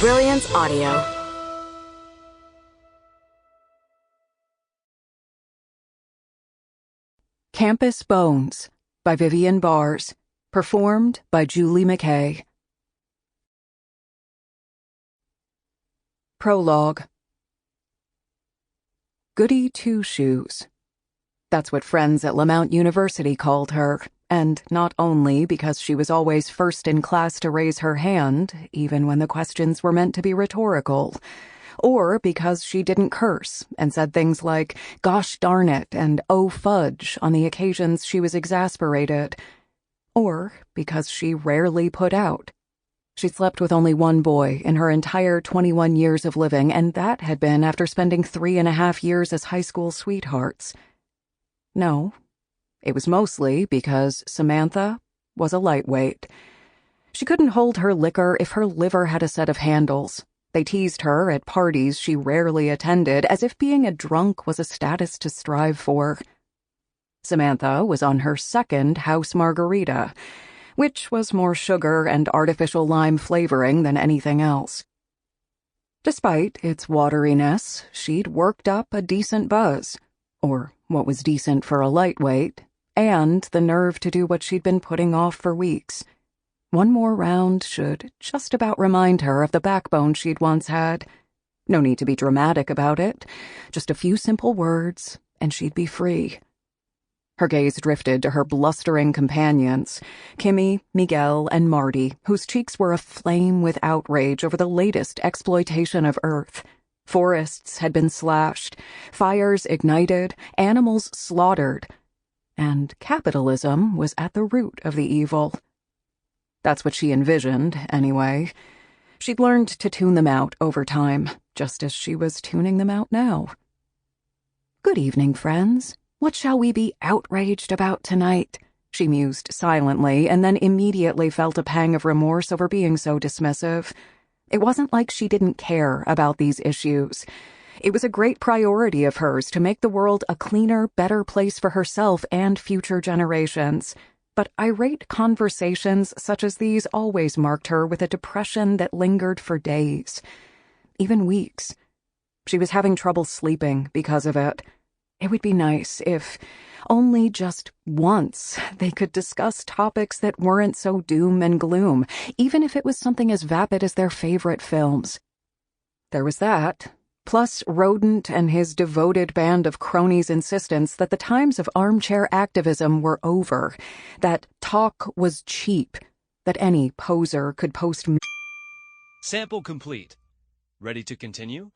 Brilliance Audio. Campus Bones by Vivian Barz, performed by Julie Mckay. Prologue. Goody Two-Shoes. That's what friends at Lamount University called her, and not only because she was always first in class to raise her hand, even when the questions were meant to be rhetorical, or because she didn't curse and said things like, "Gosh darn it," and "Oh fudge" on the occasions she was exasperated, or because she rarely put out. She slept with only one boy in her entire 21 years of living, and that had been after spending 3.5 years as high school sweethearts. No, it was mostly because Samantha was a lightweight. She couldn't hold her liquor if her liver had a set of handles. They teased her at parties she rarely attended, as if being a drunk was a status to strive for. Samantha was on her second house margarita, which was more sugar and artificial lime flavoring than anything else. Despite its wateriness, she'd worked up a decent buzz, or what was decent for a lightweight, and the nerve to do what she'd been putting off for weeks. One more round should just about remind her of the backbone she'd once had. No need to be dramatic about it. Just a few simple words, and she'd be free. Her gaze drifted to her blustering companions, Kimmy, Miguel, and Marty, whose cheeks were aflame with outrage over the latest exploitation of Earth. Forests had been slashed, fires ignited, animals slaughtered, and capitalism was at the root of the evil. That's what she envisioned, anyway. She'd learned to tune them out over time, just as she was tuning them out now. "Good evening, friends. What shall we be outraged about tonight?" she mused silently, and then immediately felt a pang of remorse over being so dismissive. It wasn't like she didn't care about these issues. It was a great priority of hers to make the world a cleaner, better place for herself and future generations. But irate conversations such as these always marked her with a depression that lingered for days, even weeks. She was having trouble sleeping because of it. It would be nice if, only just once, they could discuss topics that weren't so doom and gloom, even if it was something as vapid as their favorite films. There was that, plus Rodent and his devoted band of cronies' insistence that the times of armchair activism were over, that talk was cheap, that any poser could post. Sample complete. Ready to continue?